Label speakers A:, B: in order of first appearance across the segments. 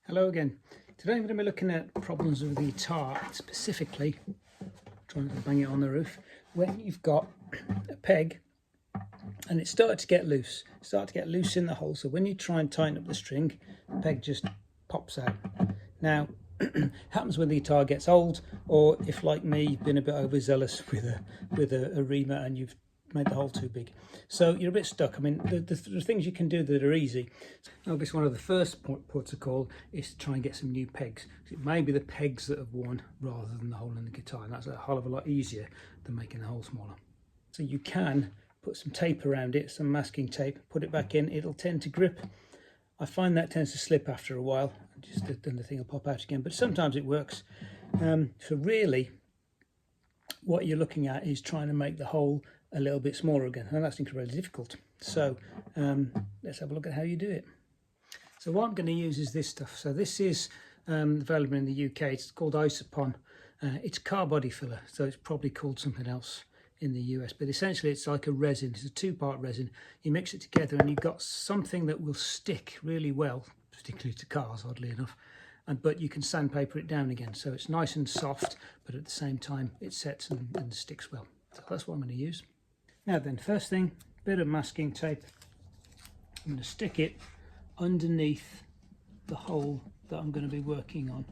A: Hello again. Today I'm going to be looking at problems with the guitar, specifically trying to bang it on the roof when you've got a peg and it's started to get loose. In the hole, so when you try and tighten up the string, the peg just pops out. Now, happens when the guitar gets old, or if like me you've been a bit overzealous with a reamer and you've made the hole too big, so you're a bit stuck. I mean, the things you can do that are easy. Obviously, one of the first ports of call is to try and get some new pegs. It may be the pegs that have worn rather than the hole in the guitar, and that's a hell of a lot easier than making the hole smaller. So you can put some tape around it, some masking tape, put it back in. It'll tend to grip. I find that tends to slip after a while, then the thing will pop out again, but sometimes it works. So really what you're looking at is trying to make the hole a little bit smaller again, and that's incredibly difficult. So let's have a look at how you do it. So what I'm going to use is this stuff. So this is available in the UK. It's called Isopon. It's car body filler, so it's probably called something else in the US, but essentially it's like a resin. It's a two-part resin. You mix it together and you've got something that will stick really well, particularly to cars, oddly enough, but you can sandpaper it down again, so it's nice and soft, but at the same time it sets and sticks well. So that's what I'm going to use. Now then, first thing, bit of masking tape. I'm going to stick it underneath the hole that I'm going to be working on,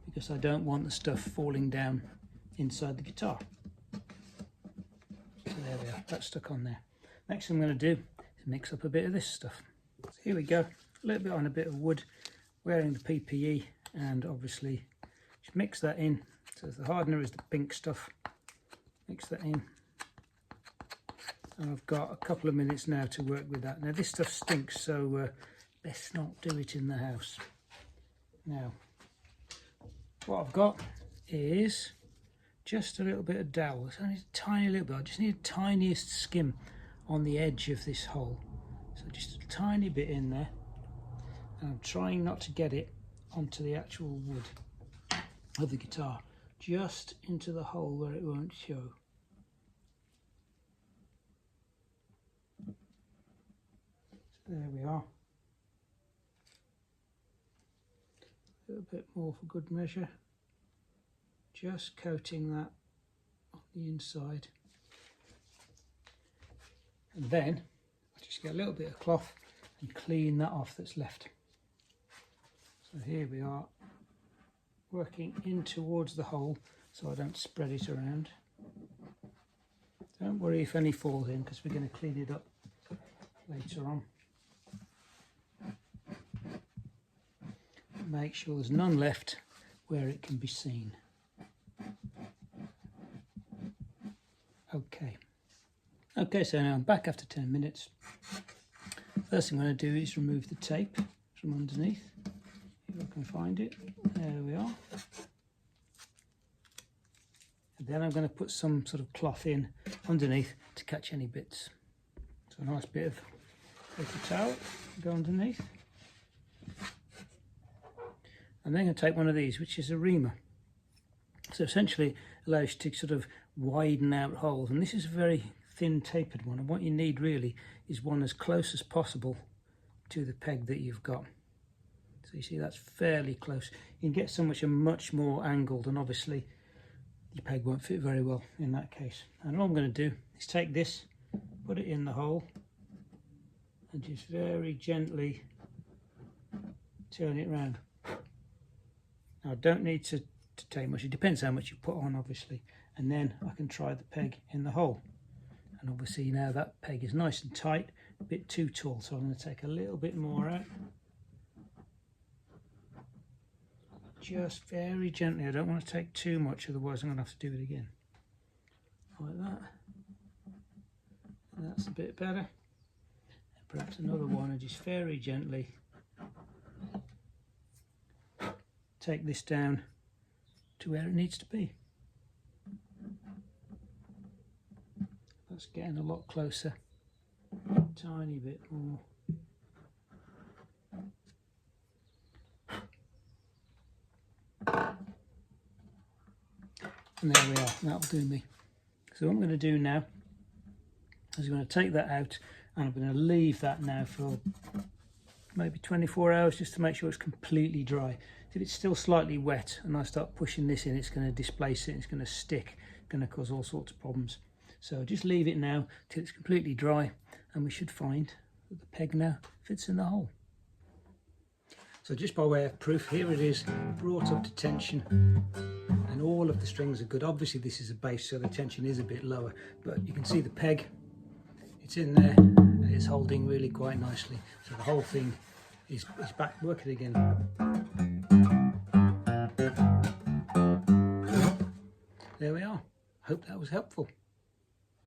A: because I don't want the stuff falling down inside the guitar. So there we are, that's stuck on there. Next thing I'm going to do is mix up a bit of this stuff. So here we go, a little bit on a bit of wood, wearing the PPE, and obviously just mix that in. So the hardener is the pink stuff. Mix that in. And I've got a couple of minutes now to work with that. Now this stuff stinks, so best not do it in the house. Now, what I've got is just a little bit of dowel. It's only a tiny little bit. I just need the tiniest skim on the edge of this hole. So just a tiny bit in there. And I'm trying not to get it onto the actual wood of the guitar, just into the hole where it won't show. So there we are. A little bit more for good measure. Just coating that on the inside. And then I just get a little bit of cloth and clean that off that's left. So here we are, working in towards the hole so I don't spread it around. Don't worry if any falls in, because we're going to clean it up later on. Make sure there's none left where it can be seen. Okay, so now I'm back after 10 minutes. First thing I'm going to do is remove the tape from underneath. If I can find it. There we are. And then I'm going to put some sort of cloth in underneath to catch any bits. So a nice bit of paper towel to go underneath. And then I'm going to take one of these, which is a reamer. So essentially it allows you to sort of widen out holes, and this is a very thin tapered one, and what you need really is one as close as possible to the peg that you've got. So you see that's fairly close. You can get so much more angled, and obviously your peg won't fit very well in that case. And all I'm going to do is take this, put it in the hole, and just very gently turn it round. Now I don't need to take much, it depends how much you put on obviously, and then I can try the peg in the hole. And obviously now that peg is nice and tight, a bit too tall, so I'm going to take a little bit more out. Just very gently, I don't want to take too much, otherwise I'm going to have to do it again. Like that. And that's a bit better. And perhaps another one, and just very gently take this down to where it needs to be. That's getting a lot closer. Tiny bit more. And there we are, that'll do me. So what I'm going to do now is I'm going to take that out, and I'm going to leave that now for maybe 24 hours, just to make sure it's completely dry. If it's still slightly wet and I start pushing this in, it's going to displace it, it's going to stick, going to cause all sorts of problems. So just leave it now till it's completely dry, and we should find that the peg now fits in the hole. So just by way of proof, here it is, brought up to tension, and all of the strings are good. Obviously this is a bass, so the tension is a bit lower, but you can see the peg, it's in there, and it's holding really quite nicely. So the whole thing is back working again. There we are. Hope that was helpful.